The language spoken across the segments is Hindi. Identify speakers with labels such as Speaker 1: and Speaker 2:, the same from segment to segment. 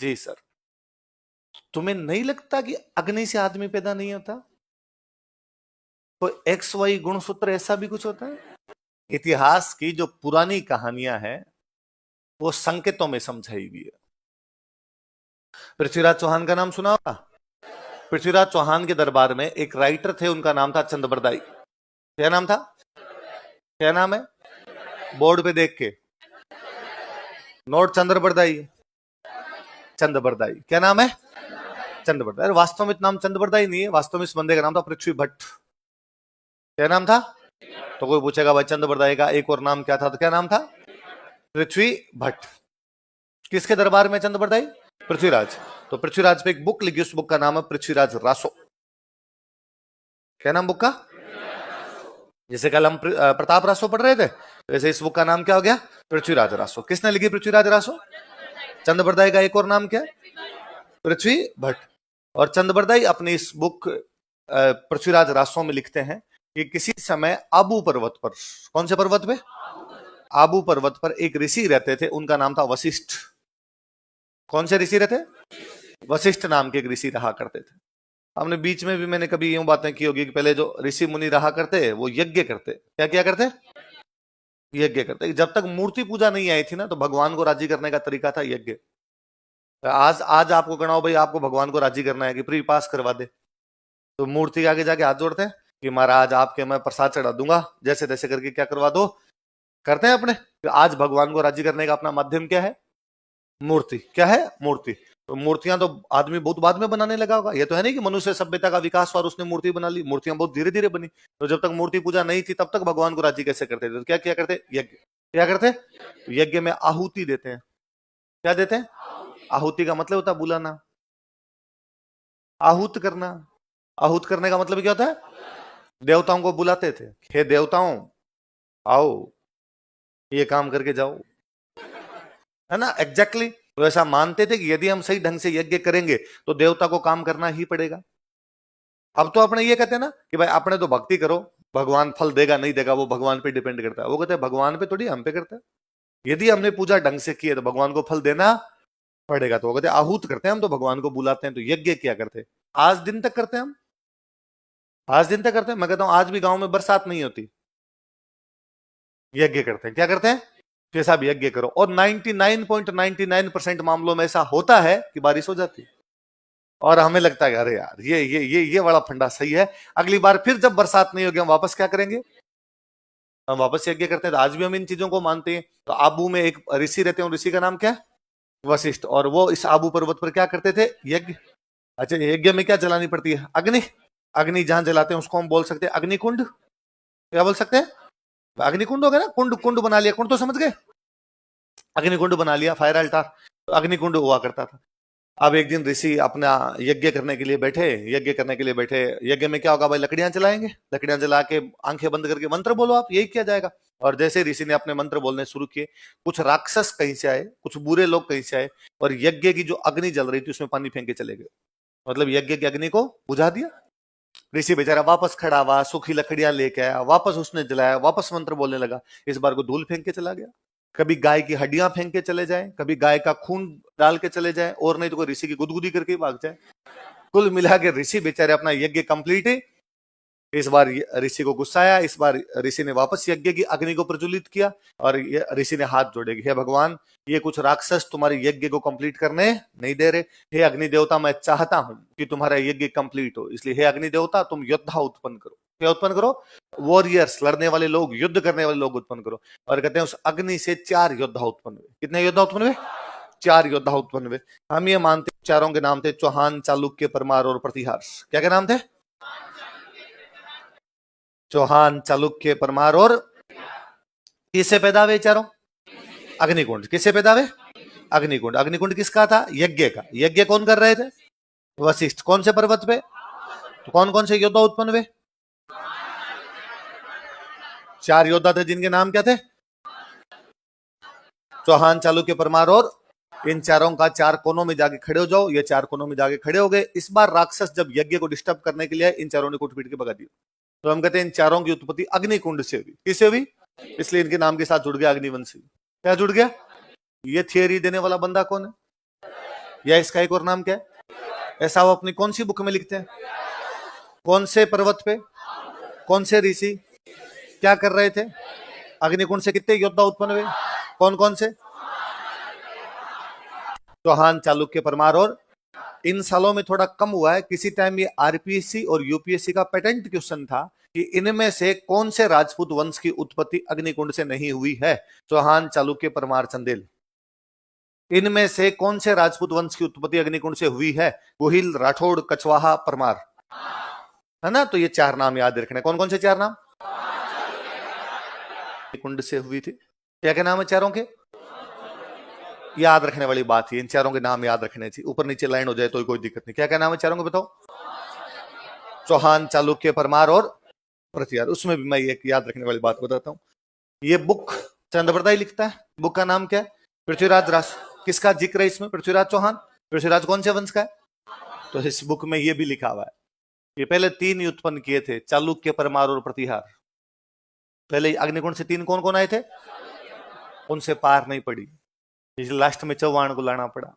Speaker 1: जी सर। तुम्हें नहीं लगता कि अग्नि से आदमी पैदा नहीं होता? तो एक्स वाई गुणसूत्र ऐसा भी कुछ होता है? इतिहास की जो पुरानी कहानियां हैं वो संकेतों में समझाई गई है। पृथ्वीराज चौहान का नाम सुना होगा? पृथ्वीराज चौहान के दरबार में एक राइटर थे, उनका नाम था चंद्रबरदाई। क्या नाम था? क्या नाम है? बोर्ड पे देख के नोट। चंद्रबरदाई, चंद्रबरदाई। क्या नाम है? चंद्रबरदाई। वास्तव में नाम चंद्रबरदाई नहीं है, वास्तव में इस बंदे का नाम था पृथ्वी भट्ट। क्या नाम था? तो कोई पूछेगा भाई चंद्रबरदाई का एक और नाम क्या था, तो क्या नाम था? पृथ्वी भट्ट। किसके दरबार में चंद्रबरदाई? पृथ्वीराज। तो पृथ्वीराज पे एक बुक लिखी, उस बुक का नाम है पृथ्वीराज रासो। क्या नाम बुक का? जैसे कल हम प्रताप रासो पढ़ रहे थे, वैसे इस बुक का नाम क्या हो गया? पृथ्वीराज रासो। किसने लिखी पृथ्वीराज रासो? चंद्रबरदाई का एक और नाम क्या है? पृथ्वी भट्ट। और चंद्रबरदाई अपनी इस बुक पृथ्वीराज रासो में लिखते हैं कि किसी समय आबू पर्वत पर, कौन से पर्वत पे? आबू पर्वत पर एक ऋषि रहते थे, उनका नाम था वशिष्ठ। कौन से ऋषि रहते? वशिष्ठ नाम के एक ऋषि रहा करते थे। हमने बीच में भी मैंने कभी यूं बातें की होगी कि पहले जो ऋषि मुनि रहा करते वो यज्ञ करते। क्या किया करते? यज्ञ करते। जब तक मूर्ति पूजा नहीं आई थी ना, तो भगवान को राजी करने का तरीका था यज्ञ। आज आज आपको कहना हो भाई आपको भगवान को राजी करना है कि प्री पास करवा दे, तो मूर्ति के आगे जाके हाथ जोड़ते हैं कि महाराज आपके मैं प्रसाद चढ़ा दूंगा, जैसे तैसे करके क्या करवा दो, करते हैं अपने। आज भगवान को राजी करने का अपना माध्यम क्या है? मूर्ति। क्या है? मूर्ति। तो मूर्तियां तो आदमी बहुत बाद में बनाने लगा होगा। ये तो है नहीं कि मनुष्य सभ्यता का विकास हुआ और उसने मूर्ति बना ली। मूर्तियां बहुत धीरे धीरे बनी। तो जब तक मूर्ति पूजा नहीं थी तब तक भगवान को राजी कैसे करते थे? तो क्या किया करते? यज्ञ। क्या करते? यज्ञ में आहुति देते हैं। क्या देते हैं? आहुति का मतलब होता है बुलाना, आहूत करना। आहूत करने का मतलब क्या होता है? देवताओं को बुलाते थे, हे देवताओं आओ ये काम करके जाओ, है ना? एग्जैक्टली तो ऐसा मानते थे कि यदि हम सही ढंग से यज्ञ करेंगे तो देवता को काम करना ही पड़ेगा। अब तो अपने ये कहते हैं ना कि भाई अपने तो भक्ति करो, भगवान फल देगा नहीं देगा वो भगवान पे डिपेंड करता है। वो कहते हैं भगवान पे थोड़ी, हम पे करता है। यदि हमने पूजा ढंग से की है तो भगवान को फल देना पड़ेगा। तो वो कहते हैं आहूत करते हैं हम, तो भगवान को बुलाते हैं। तो यज्ञ क्या करते? आज दिन तक करते हैं हम, आज दिन तक करते हैं। मैं कहता हूं आज भी गांव में बरसात नहीं होती, यज्ञ करते हैं। क्या करते हैं? कैसा भी यज्ञ करो। और 99.99% मामलों में ऐसा होता है कि बारिश हो जाती है। और हमें लगता है अरे यार ये बड़ा फंडा सही है, अगली बार फिर जब बरसात नहीं होगी हम वापस क्या करेंगे? हम वापस यज्ञ करते हैं। तो आज भी हम इन चीजों को मानते हैं। तो आबू में एक ऋषि रहते हैं, ऋषि का नाम क्या है? वशिष्ठ। और वो इस आबू पर्वत पर क्या करते थे? यज्ञ। अच्छा, यज्ञ में क्या जलानी पड़ती है? अग्नि। अग्नि जहां जलाते हैं उसको हम बोल सकते हैं अग्निकुंड। क्या बोल सकते हैं? अग्निकुंड हो गया ना, कुंड। कुंड बना लिया, कुंड तो समझ गए, अग्निकुंड बना लिया, फायर अल्टार। तो अग्निकुंड हुआ करता था। अब एक दिन ऋषि अपना यज्ञ करने के लिए बैठे, यज्ञ करने के लिए बैठे। यज्ञ में क्या होगा भाई? लकड़ियां जलाएंगे, लकड़ियां जला के आंखें बंद करके मंत्र बोलो, आप यही किया जाएगा। और जैसे ऋषि ने अपने मंत्र बोलने शुरू किए, कुछ राक्षस कहीं से आए, कुछ बुरे लोग कहीं से आए, और यज्ञ की जो अग्नि जल रही थी उसमें पानी फेंक के चले गए। मतलब यज्ञ की अग्नि को बुझा दिया। ऋषि बेचारा वापस खड़ा हुआ, सूखी लकड़ियां लेके आया, वापस उसने जलाया, वापस मंत्र बोलने लगा। इस बार को धूल फेंक के चला गया। कभी गाय की हड्डियां फेंक के चले जाए, कभी गाय का खून डाल के चले जाए, और नहीं तो कोई ऋषि की गुदगुदी करके भाग जाए। कुल मिला के ऋषि बेचारे अपना यज्ञ कंप्लीट है। इस बार ऋषि को गुस्सा आया। इस बार ऋषि ने वापस यज्ञ की अग्नि को प्रज्वलित किया और ऋषि ने हाथ जोड़े, हे भगवान ये कुछ राक्षस तुम्हारे यज्ञ को कंप्लीट करने नहीं दे रहे। हे अग्नि देवता मैं चाहता हूं कि तुम्हारा यज्ञ कंप्लीट हो, इसलिए हे अग्नि देवता तुम योद्धा उत्पन्न करो। क्या उत्पन्न करो? वॉरियर्स, लड़ने वाले लोग, युद्ध करने वाले लोग उत्पन्न करो। और कहते हैं उस अग्नि से 4 योद्धा उत्पन्न हुए। कितने योद्धा उत्पन्न हुए? 4 योद्धा उत्पन्न हुए। हम ये मानते चारों के नाम थे चौहान, चालुक्य, परमार और प्रतिहार। क्या नाम थे? चौहान, चालुक्य, परमार और किससे पैदा हुए चारों? अग्निकुंड। किससे पैदा हुए? अग्निकुंड। अग्निकुंड किसका था? यज्ञ का। यज्ञ कौन कर रहे थे? वशिष्ठ। कौन से पर्वत पे? तो कौन कौन से योद्धा उत्पन्न हुए? 4 योद्धा थे जिनके नाम क्या थे? चौहान, चालुक्य, परमार और इन चारों का 4 कोनों में जाके खड़े हो जाओ। ये 4 कोनों में जाके खड़े हो गए। इस बार राक्षस जब यज्ञ को डिस्टर्ब करने के लिए इन चारों ने कुट पीट के भगा दिया। तो हम कहते हैं इन चारों की उत्पत्ति अग्निकुंड से हुई। किससे हुई? इसलिए इनके नाम के साथ जुड़ गया अग्निवंशी। क्या जुड़ गया? ये थियरी देने वाला बंदा कौन है? या इसका एक और नाम क्या है? ऐसा वो अपनी कौन सी बुक में लिखते हैं? कौन से पर्वत पे, कौन से ऋषि क्या कर रहे थे? अग्निकुंड से कितने योद्धा उत्पन्न हुए? कौन कौन से? चौहान, चालुक्य, परमार। और इन सालों में थोड़ा कम हुआ है, किसी टाइम ये आरपीएससी और यूपीएससी का पेटेंट क्वेश्चन था कि इनमें से कौन से राजपूत वंश की उत्पत्ति अग्निकुंड से नहीं हुई है? चौहान, चालुक्य, परमार, चंदेल। इनमें से कौन से राजपूत वंश की उत्पत्ति अग्निकुंड से हुई है? गोहिल, राठौड़, कछवाहा, परमार, है ना? तो ये चार नाम याद रखने। कौन कौन से चार नाम कुंड से हुई थी? क्या क्या नाम है चारों के? याद रखने वाली बात है, इन चारों के नाम याद रखने चाहिए। ऊपर नीचे लाइन हो जाए तो कोई दिक्कत नहीं। क्या क्या नाम है चारों के बताओ? चौहान, चालुक्य, परमार और प्रतिहार। उसमें भी मैं एक याद रखने वाली बात बताता हूँ। ये बुक चंद्रबरदाई लिखता है। बुक का नाम क्या है? पृथ्वीराज रास। किसका जिक्र है इसमें? पृथ्वीराज चौहान। पृथ्वीराज कौन से वंश का है? तो इस बुक में ये भी लिखा हुआ है। ये पहले तीन उत्पन्न किए थे, चालुक्य, परमार और प्रतिहार। पहले अग्निकुंड से तीन कौन कौन आए थे? उनसे पार नहीं पड़ी, इसलिए लास्ट में चौहान को लाना पड़ा।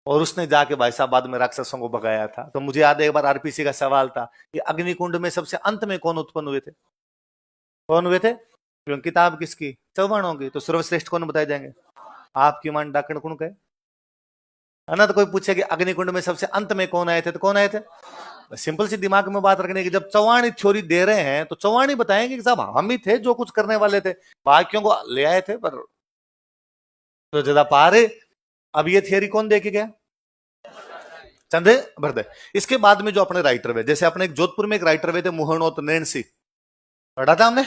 Speaker 1: और उसने जाके भाई साहब बाद में राक्षसों को भगाया था। तो मुझे याद है एक बार आरपीसी का सवाल था कि अग्निकुंड में सबसे अंत में कौन उत्पन्न हुए थे? कौन हुए थे? क्योंकि किताब किसकी? चौहानों की। तो सर्वश्रेष्ठ कौन बताए जाएंगे? आपकी मान डाकण कौन कहे, है ना? तो कोई पूछे कि अग्निकुंड में सबसे अंत में कौन आए थे, तो कौन आए थे? सिंपल सी दिमाग में बात रखने की, जब चौहान थ्योरी दे रहे हैं तो चौहान ही बताएंगे कि साहब हम ही थे जो कुछ करने वाले थे, बाकियों को ले आए थे। पर तो ज्यादा पारे। अब ये थियरी कौन दे के गया? चंदे बरदे। इसके बाद में जो अपने राइटर हुए, जैसे अपने एक जोधपुर में एक राइटर हुए थे मुहणोत नैन्सी, पढ़ा था हमने?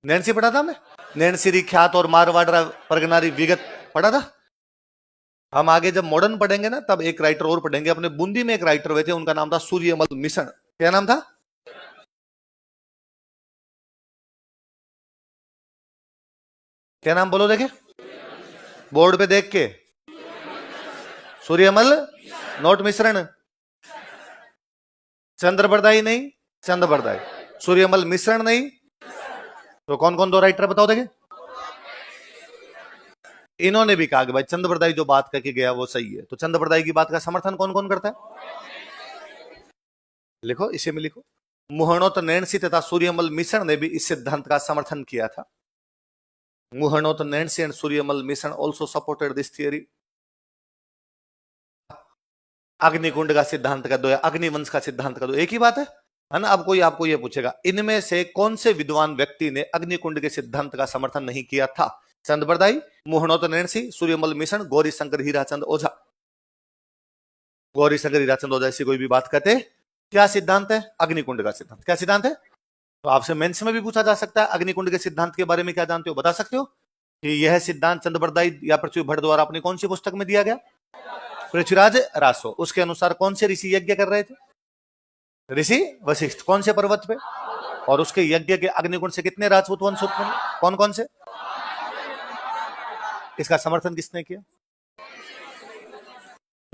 Speaker 1: नैन्सी पढ़ा था हमने? नैन्सी ख्यात और मारवाड़ परगनारी विगत पढ़ा था। हम आगे जब मॉडर्न पढ़ेंगे ना तब एक राइटर और पढ़ेंगे। अपने बूंदी में एक राइटर हुए थे, उनका नाम था सूर्यमल मिश्र। क्या नाम था? क्या नाम बोलो देखे बोर्ड पे देख के। सूर्यमल, नोट मिश्रण। चंद्रबरदाई नहीं, चंद्रबरदाई। सूर्यमल मिश्रण नहीं। तो कौन कौन दो राइटर बताओ देखे? इन्होंने भी कहा कि भाई चंद्रबरदाई जो बात करके गया वो सही है। तो चंद्रबरदाई की बात का समर्थन कौन कौन करता है? लिखो, इसे में लिखो। मुहणोत नैन्सी तथा सूर्यमल मिश्रण ने भी इस सिद्धांत का समर्थन किया था। मुहणोत नैन्सी एंड सूर्यमल मिश्रण ऑल्सो सपोर्टेड दिस थियरी। अग्निकुंड का सिद्धांत का दो या अग्निवंश का सिद्धांत का दो, एक ही बात है ना? अब कोई आपको यह पूछेगा इनमें से कौन से विद्वान व्यक्ति ने अग्निकुंड के सिद्धांत का समर्थन नहीं किया था? चंद्रबरदाई, मुहणोत नैन्सी, सूर्यमल मिश्रण, गौरी शंकर हीराचंद ओझा। गौरी शंकर हीराचंद ओझा ऐसी कोई भी बात करते, क्या सिद्धांत है? अग्निकुंड का सिद्धांत। क्या सिद्धांत है? तो आपसे मेंस में भी पूछा जा सकता है अग्निकुंड के सिद्धांत के बारे में क्या जानते हो, बता सकते हो कि यह सिद्धांत चंद्रबरदाई या पृथ्वी भट्ट द्वारा अपनी कौन सी पुस्तक में दिया गया? पृथ्वीराज रासो। उसके अनुसार कौन से ऋषि यज्ञ कर रहे थे? ऋषि वशिष्ठ। कौन से पर्वत पे? और उसके यज्ञ के अग्निकुंड से कितने राजपूत वंश उत्पन्न? कौन कौन से? इसका समर्थन किसने किया?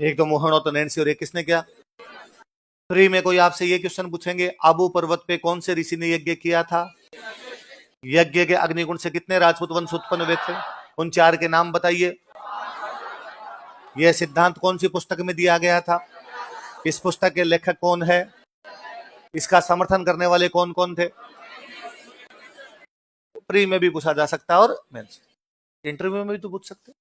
Speaker 1: एक तो मोहन और तो नैन्सी, और एक किसने किया? फ्री में कोई आपसे ये क्वेश्चन पूछेंगे आबू पर्वत पे कौन से ऋषि ने यज्ञ किया था? यज्ञ के अग्निकुंड से कितने राजपूत वंश उत्पन्न हुए थे? उन चार के नाम बताइए। यह सिद्धांत कौन सी पुस्तक में दिया गया था? इस पुस्तक के लेखक कौन है? इसका समर्थन करने वाले कौन कौन थे? प्री में भी पूछा जा सकता है और मेंस इंटरव्यू में भी तो पूछ सकते।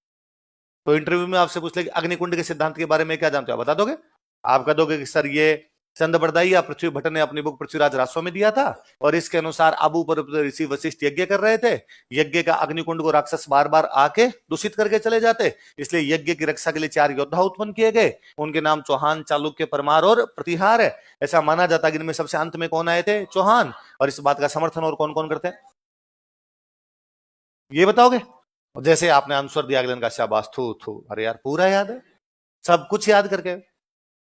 Speaker 1: तो इंटरव्यू में आपसे पूछ ले कि अग्निकुंड के सिद्धांत के बारे में क्या जानते हो, बता दोगे? आप कह दोगे कि सर ये चंद्रबरदाई या पृथ्वी भट्ट ने अपनी बुक पृथ्वीराज रासो में दिया था और इसके अनुसार आबू पर्वत ऋषि वशिष्ठ यज्ञ कर रहे थे। यज्ञ का अग्निकुंड को राक्षस बार बार आके दूषित करके चले जाते, इसलिए यज्ञ की रक्षा के लिए चार योद्धा उत्पन्न किए गए। उनके नाम चौहान, चालुक्य, परमार और प्रतिहार है। ऐसा माना जाता है कि इनमें सबसे अंत में कौन आए थे? चौहान। और इस बात का समर्थन और कौन कौन करते हैं ये बताओगे? जैसे आपने आंसर दिया अगले दिन का शाबाश, थू थू, अरे यार पूरा याद है, सब कुछ याद करके।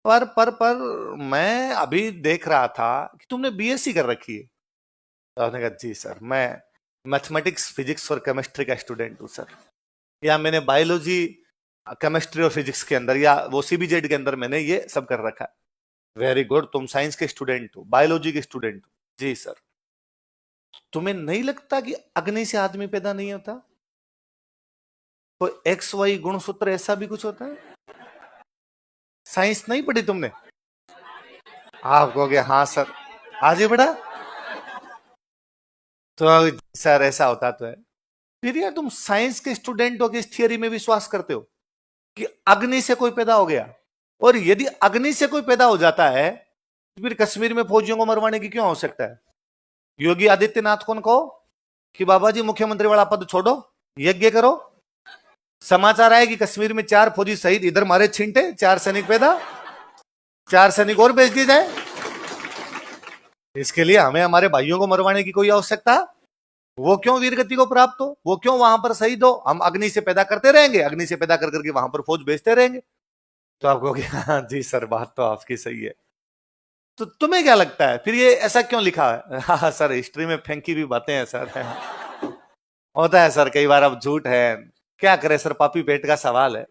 Speaker 1: पर मैं अभी देख रहा था कि तुमने बीएससी कर रखी है। तो आपने कहा जी सर मैं मैथमेटिक्स, फिजिक्स और केमिस्ट्री का स्टूडेंट हूँ सर, या मैंने बायोलॉजी, केमिस्ट्री और फिजिक्स के अंदर या वो सीबीजेड के अंदर मैंने ये सब कर रखा है। वेरी गुड, तुम साइंस के स्टूडेंट हो, बायोलॉजी के स्टूडेंट हो। जी सर। तुम्हें नहीं लगता कि अग्नि से आदमी पैदा नहीं होता? तो एक्स वाई गुणसूत्र ऐसा भी कुछ होता है? साइंस नहीं पढ़ी तुमने? आप कहोगे हाँ सर, आज ही पढ़ा। तो सर ऐसा होता तो है। फिर यार तुम साइंस के स्टूडेंट हो के इस थियरी में विश्वास करते हो कि अग्नि से कोई पैदा हो गया, और यदि अग्नि से कोई पैदा हो जाता है तो फिर कश्मीर में फौजियों को मरवाने की क्यों आवश्यकता है? योगी आदित्यनाथ को कहो कि बाबा जी मुख्यमंत्री वाला पद छोड़ो, यज्ञ करो। समाचार आए कि कश्मीर में 4 फौजी शहीद, इधर मारे छींटे, 4 सैनिक पैदा, 4 सैनिक और भेज दिए जाए। इसके लिए हमें हमारे भाइयों को मरवाने की कोई आवश्यकता? वो क्यों वीर गति को प्राप्त हो, वो क्यों वहां पर शहीद हो? हम अग्नि से पैदा करते रहेंगे, अग्नि से पैदा कर करके वहां पर फौज भेजते रहेंगे। तो आप कहोगे हाँ जी सर, बात तो आपकी सही है। तो तुम्हें क्या लगता है फिर ये ऐसा क्यों लिखा है? हाँ सर, हिस्ट्री में फेंकी भी बातें हैं सर। होता है सर कई बार, अब झूठ है, क्या करे सर, पापी पेट का सवाल है।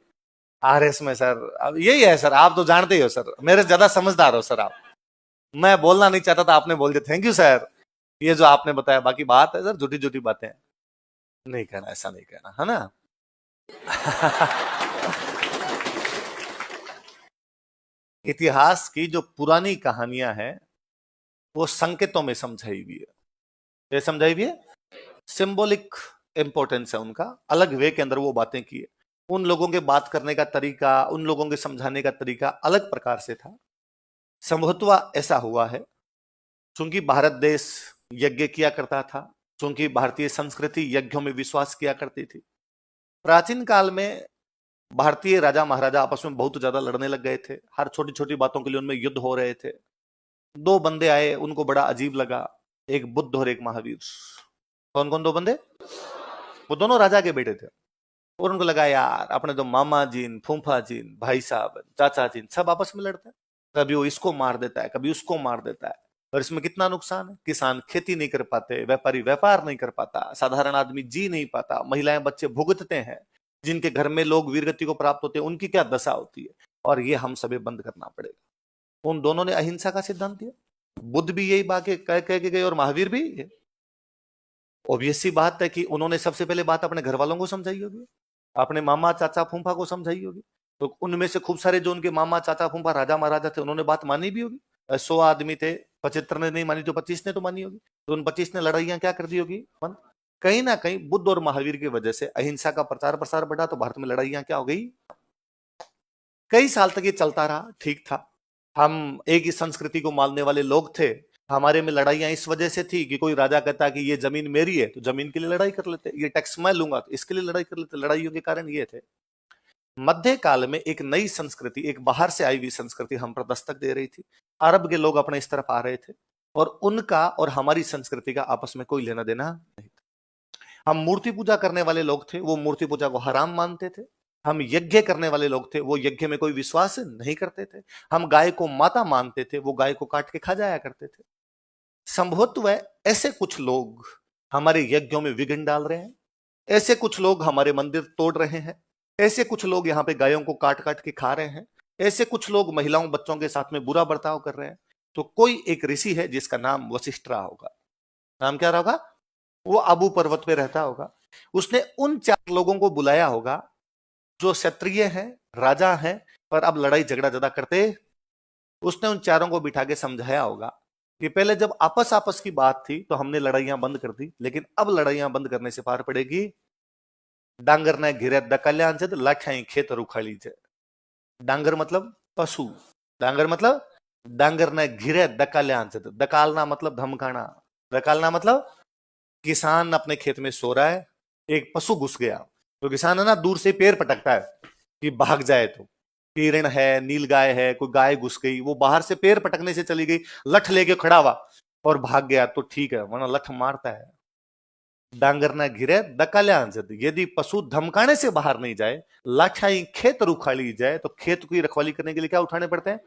Speaker 1: आरएस में सर अब यही है सर, आप तो जानते ही हो सर, मेरे से ज्यादा समझदार हो सर आप। मैं बोलना नहीं चाहता था, आपने बोल दिया, थैंक यू सर। ये जो आपने बताया बाकी बात है सर, झूठी झूठी बातें हैं, नहीं कहना, ऐसा नहीं कहना, है ना। इतिहास की जो पुरानी कहानियां हैं वो संकेतों में समझाई हुई है। ये समझाई हुई है, सिंबॉलिक इंपॉर्टेंस है उनका, अलग वे के अंदर वो बातें की है। उन लोगों के बात करने का तरीका, उन लोगों के समझाने का तरीका अलग प्रकार से था। संभवतः ऐसा हुआ है क्योंकि भारत देश यज्ञ किया करता था, क्योंकि भारतीय संस्कृति यज्ञों में विश्वास किया करती थी। प्राचीन काल में भारतीय राजा महाराजा आपस में बहुत ज्यादा लड़ने लग गए थे, हर छोटी छोटी बातों के लिए उनमें युद्ध हो रहे थे। 2 बंदे आए, उनको बड़ा अजीब लगा, एक बुद्ध और एक महावीर। कौन कौन 2 बंदे? वो दोनों राजा के बेटे थे, और उनको लगा यार अपने तो मामा जी, फूफा जी, भाई साहब, चाचा जी सब आपस में लड़ते हैं, कभी वो इसको मार देता है, कभी उसको मार देता है, और इसमें कितना नुकसान है। किसान खेती नहीं कर पाते, व्यापारी व्यापार नहीं कर पाता, साधारण आदमी जी नहीं पाता, महिलाएं बच्चे भुगतते हैं, जिनके घर में लोग वीरगति को प्राप्त होते हैं उनकी क्या दशा होती है, और ये हम सभी बंद करना पड़ेगा। उन दोनों ने अहिंसा का सिद्धांत दिया, बुद्ध भी यही बात कह के गए और महावीर भी। ऑब्वियस सी बात है कि उन्होंने सबसे पहले बात अपने घर वालों को समझाई होगी, अपने मामा चाचा फूफा को समझाई होगी, तो उनमें से खूब सारे जो उनके मामा चाचा फूफा राजा महाराजा थे उन्होंने बात मानी भी होगी। 100 आदमी थे, 75 ने नहीं मानी तो 25 ने तो मानी होगी, तो उन 25 ने लड़ाइयां क्या कर दी होगी बंद। कहीं ना कहीं बुद्ध और महावीर की वजह से अहिंसा का प्रचार प्रसार बढ़ा, तो भारत में लड़ाइयां क्या हो गई। कई साल तक ये चलता रहा, ठीक था, हम एक ही संस्कृति को मानने वाले लोग थे। हमारे में लड़ाइयां इस वजह से थी कि कोई राजा कहता कि ये जमीन मेरी है तो जमीन के लिए लड़ाई कर लेते, ये टैक्स मैं लूंगा तो इसके लिए लड़ाई कर लेते। लड़ाइयों के कारण ये थे। मध्य काल में एक नई संस्कृति, एक बाहर से आई हुई संस्कृति हम पर दस्तक दे रही थी। अरब के लोग अपने इस तरफ आ रहे थे, और उनका और हमारी संस्कृति का आपस में कोई लेना देना नहीं था। हम मूर्ति पूजा करने वाले लोग थे, वो मूर्ति पूजा को हराम मानते थे। हम यज्ञ करने वाले लोग थे, वो यज्ञ में कोई विश्वास नहीं करते थे। हम गाय को माता मानते थे, वो गाय को काट के खा जाया करते थे। संभवतः ऐसे कुछ लोग हमारे यज्ञों में विघ्न डाल रहे हैं, ऐसे कुछ लोग हमारे मंदिर तोड़ रहे हैं, ऐसे कुछ लोग यहाँ पे गायों को काट काट के खा रहे हैं, ऐसे कुछ लोग महिलाओं बच्चों के साथ में बुरा बर्ताव कर रहे हैं। तो कोई एक ऋषि है जिसका नाम वशिष्ठ रहा होगा। नाम क्या रहा होगा? वो आबू पर्वत पे रहता होगा। उसने उन 4 लोगों को बुलाया होगा जो क्षत्रिय हैं, राजा हैं, पर अब लड़ाई झगड़ा ज्यादा करते। उसने उन 4 को बिठा के समझाया होगा कि पहले जब आपस आपस की बात थी तो हमने लड़ाइयां बंद कर दी, लेकिन अब लड़ाइयां बंद करने से पार पड़ेगी। डांगर ने घिरे दकल्याण से लाठाई खेत रुखाली से। डांगर मतलब पशु, डांगर मतलब डांगर ने घिरे दकल्याण से, दकालना मतलब धमकाना, दकालना मतलब किसान अपने खेत में सो रहा है, एक पशु घुस गया, तो किसान है ना दूर से पैर पटकता है कि भाग जाए। तो हिरण है, नीलगाय है, कोई गाय घुस गई, वो बाहर से पैर पटकने से चली गई, लठ लेके खड़ा हुआ और भाग गया तो ठीक है, वरना लठ मारता है। डांगर ना घिरे दकाल्याण से, यदि पशु धमकाने से बाहर नहीं जाए, लाठाई खेत रुखाली जाए, तो खेत की रखवाली करने के लिए क्या उठाने पड़ते हैं।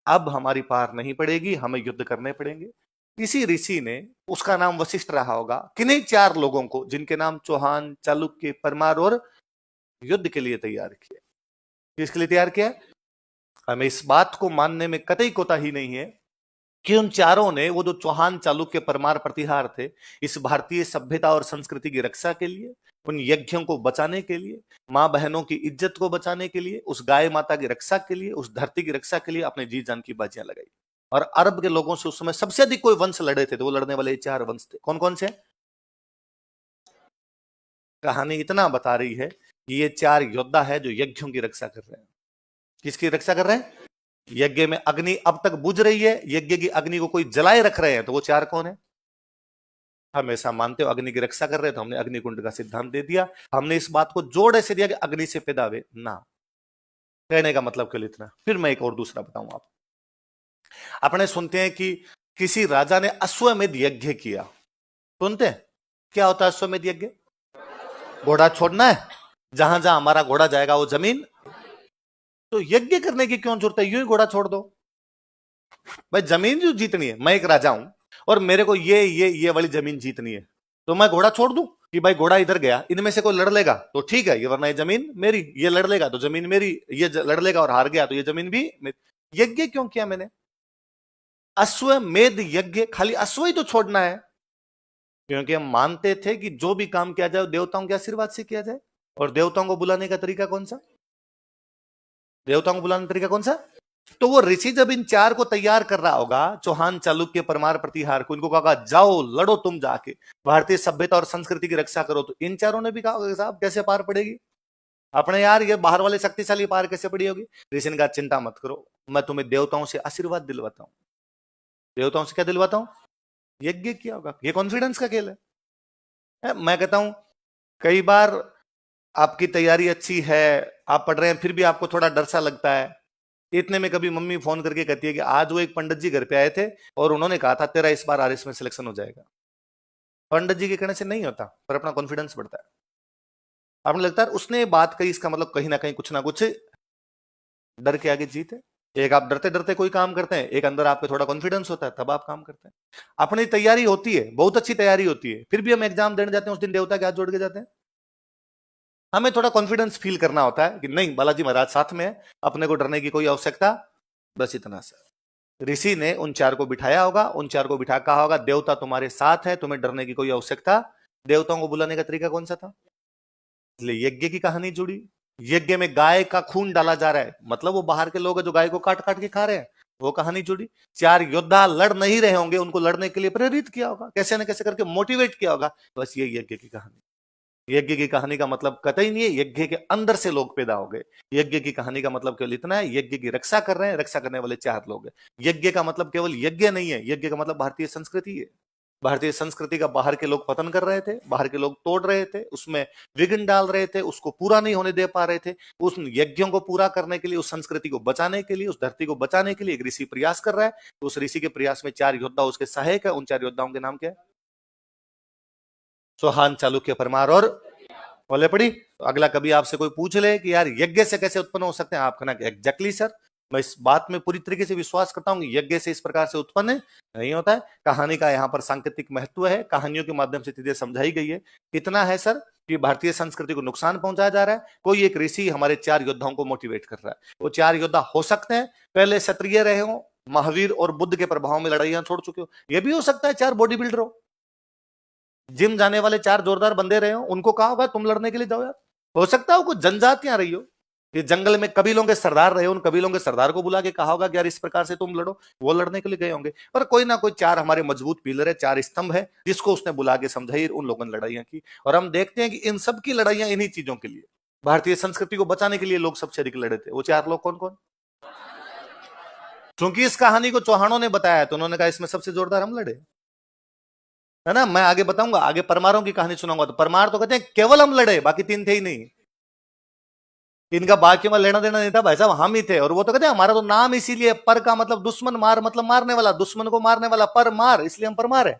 Speaker 1: अब हमारी पार नहीं पड़ेगी, हमें युद्ध करने पड़ेंगे। इसी ऋषि ने, उसका नाम वशिष्ठ रहा होगा, किन्हीं 4 लोगों को जिनके नाम चौहान, चालुक्य, परमार और युद्ध के लिए तैयार किया। किसके लिए तैयार किया? हमें इस बात को मानने में कतई कोताही नहीं है कि उन 4 ने, वो जो चौहान, चालुक्य, परमार, प्रतिहार थे, इस भारतीय सभ्यता और संस्कृति की रक्षा के लिए उन यज्ञों को बचाने के लिए, मां बहनों की इज्जत को बचाने के लिए, उस गाय माता की रक्षा के लिए, उस धरती की रक्षा के लिए अपने जी जान की बाजियां लगाई। और अरब के लोगों से उस समय सबसे अधिक कोई वंश लड़े थे तो वो लड़ने वाले 4 वंश थे। कौन कौन से? कहानी इतना बता रही है कि ये 4 योद्धा है जो यज्ञों की रक्षा कर रहे हैं। किसकी रक्षा कर रहे हैं? यज्ञ में अग्नि अब तक बुझ रही है, यज्ञ की अग्नि को कोई जलाए रख रहे हैं, तो वो 4 कौन है? हमेशा मानते हो अग्नि की रक्षा कर रहे हैं, तो हमने अग्निकुंड का सिद्धांत दे दिया। हमने इस बात को जोड़ ऐसे दिया कि अग्नि से पैदा हुए ना। कहने का मतलब केवल इतना। फिर मैं एक और दूसरा बताऊं आप। अपने सुनते हैं कि किसी राजा ने अश्वमेध यज्ञ किया। सुनते हैं क्या होता है अश्वमेध यज्ञ? घोड़ा छोड़ना है, जहां जहां हमारा घोड़ा जाएगा वो जमीन। तो यज्ञ करने की क्यों जरूरत है? यूं ही घोड़ा छोड़ दो भाई, जमीन जो जीतनी है। मैं एक राजा हूं और मेरे को ये वाली जमीन जीतनी है, तो मैं घोड़ा छोड़ दूं कि भाई घोड़ा इधर गया, इनमें से कोई लड़ लेगा तो ठीक है, ये वरना ये जमीन मेरी, ये लड़ लेगा तो जमीन मेरी, ये लड़ लेगा और हार गया तो ये जमीन भी मेरी। यज्ञ क्यों किया मैंने? अश्वमेध यज्ञ, खाली अश्व ही तो छोड़ना है, क्योंकि हम मानते थे कि जो भी काम किया जाए देवताओं के आशीर्वाद से किया जाए। और देवताओं को बुलाने का तरीका कौन सा? देवताओं को बुलाने का तरीका कौन सा? तो वो ऋषि जब इन 4 को तैयार कर रहा होगा, चौहान, चालुक्य, परमार, प्रतिहार को, इनको कहा जाओ लड़ो तुम जाके, भारतीय सभ्यता और संस्कृति की रक्षा करो, तो इन 4 ने भी कहा साहब कैसे पार पड़ेगी अपने, यार ये बाहर वाले शक्तिशाली पार कैसे पड़ी होगी? ऋषि ने कहा चिंता मत करो, मैं तुम्हें देवताओं से आशीर्वाद दिलवाता हूं। देवताओं से क्या दिलवाता हूं? यज्ञ किया होगा। ये कॉन्फिडेंस का खेल है। मैं कहता हूं कई बार आपकी तैयारी अच्छी है, आप पढ़ रहे हैं, फिर भी आपको थोड़ा डर सा लगता है। इतने में कभी मम्मी फोन करके कहती है कि आज वो एक पंडित जी घर पे आए थे और उन्होंने कहा था तेरा इस बार आरएस में सिलेक्शन हो जाएगा। पंडित जी के कहने से नहीं होता, पर अपना कॉन्फिडेंस बढ़ता है। आपने लगता है उसने बात कही, इसका मतलब कहीं ना कहीं कुछ ना कुछ डर के आगे जीत है। एक आप डरते डरते कोई काम करते हैं, एक अंदर आपके थोड़ा कॉन्फिडेंस होता है, तब आप काम करते हैं। अपनी तैयारी होती है, बहुत अच्छी तैयारी होती है, फिर भी हम एग्जाम देने जाते हैं, उस दिन देवता के हाथ जोड़ के जाते हैं। हमें थोड़ा कॉन्फिडेंस फील करना होता है कि नहीं, बालाजी महाराज साथ में है, अपने को डरने की कोई आवश्यकता, बस इतना सा। ऋषि ने उन 4 को बिठाया होगा, उन 4 को बिठा कहा होगा देवता तुम्हारे साथ है, तुम्हें डरने की कोई आवश्यकता। देवताओं को बुलाने का तरीका कौन सा था? इसलिए यज्ञ की कहानी जुड़ी। यज्ञ में गाय का खून डाला जा रहा है, मतलब वो बाहर के लोग हैं जो गाय को काट काट के खा रहे हैं, वो कहानी जुड़ी। 4 योद्धा लड़ नहीं रहे होंगे, उनको लड़ने के लिए प्रेरित किया होगा, कैसे न कैसे करके मोटिवेट किया होगा। बस ये यज्ञ की कहानी। यज्ञ की कहानी का मतलब कतई नहीं है यज्ञ के अंदर से लोग पैदा हो गए। यज्ञ की कहानी का मतलब केवल इतना है, यज्ञ की रक्षा कर रहे हैं, रक्षा करने वाले 4 लोग हैं। यज्ञ का मतलब केवल यज्ञ नहीं है, यज्ञ का मतलब भारतीय संस्कृति है। भारतीय संस्कृति का बाहर के लोग पतन कर रहे थे, बाहर के लोग तोड़ रहे थे, उसमें विघ्न डाल रहे थे, उसको पूरा नहीं होने दे पा रहे थे। उस यज्ञों को पूरा करने के लिए, उस संस्कृति को बचाने के लिए, उस धरती को बचाने के लिए एक ऋषि प्रयास कर रहा है। तो उस ऋषि के प्रयास में 4 योद्धा उसके सहायक है। उन 4 योद्धाओं के नाम क्या है? चौहान, चालुक्य, परमार और बोले पड़ी। तो अगला कभी आपसे कोई पूछ ले कि यार यज्ञ से कैसे उत्पन्न हो सकते हैं, आप कहना एग्जैक्टली सर, मैं इस बात में पूरी तरीके से विश्वास करता हूं कि यज्ञ से इस प्रकार से उत्पन्न नहीं होता है। कहानी का यहाँ पर सांकेतिक महत्व है, कहानियों के माध्यम से चीजें समझाई गई है। कितना है सर कि भारतीय संस्कृति को नुकसान पहुंचाया जा रहा है, कोई एक ऋषि हमारे 4 योद्धाओं को मोटिवेट कर रहा है। वो 4 योद्धा हो सकते हैं पहले क्षत्रिय रहे हो, महावीर और बुद्ध के प्रभाव में लड़ाइयां छोड़ चुके हो। यह भी हो सकता है 4 बॉडी बिल्डर हो, जिम जाने वाले 4 जोरदार बंदे रहे हो, उनको कहा होगा तुम लड़ने के लिए जाओ यार। हो सकता है कुछ जनजातियां रही हो, कि जंगल में कबीलों के सरदार रहे, उन कबीलों के सरदार को बुला के कहा होगा कि यार इस प्रकार से तुम लड़ो, वो लड़ने के लिए गए होंगे। पर कोई ना कोई 4 हमारे मजबूत पिलर है, 4 स्तंभ है, जिसको उसने बुला के समझाई, उन लोगों ने लड़ाइयां की। और हम देखते हैं कि इन सब की लड़ाइयां इन्हीं चीजों के लिए, भारतीय संस्कृति को बचाने के लिए लोग सबसे अधिक लड़े थे। वो 4 लोग कौन कौन? क्योंकि इस कहानी को चौहानों ने बताया तो उन्होंने कहा इसमें सबसे जोरदार हम लड़े, है ना। मैं आगे बताऊंगा, आगे परमारों की कहानी सुनाऊंगा, तो परमार तो कहते हैं केवल हम लड़े, बाकी 3 थे ही नहीं। इनका बाकी में लेना देना नहीं था भाई साहब, हम ही थे। और वो तो कहते हैं हमारा तो नाम इसीलिए, पर का मतलब दुश्मन, मार मतलब मारने वाला, दुश्मन को मारने वाला, पर मार, इसलिए हम परमार है।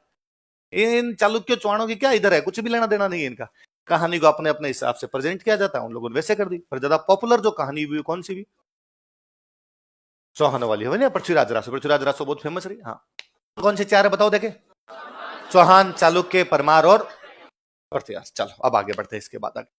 Speaker 1: इन चालुक्य चौहानों की क्या इधर है, कुछ भी लेना देना नहीं है इनका। कहानी को अपने अपने हिसाब से प्रेजेंट किया जाता है, उन लोगों ने वैसे कर दी। पर ज्यादा पॉपुलर जो कहानी हुई कौन सी हुई? चौहान वाली है ना, पृथ्वीराज रासो। पृथ्वीराज रासो बहुत फेमस रही। हाँ, कौन से 4 है बताओ देखे? चौहान, चालुक्य, परमार और पृथ्वीराज। चलो अब आगे बढ़ते हैं इसके बाद आगे।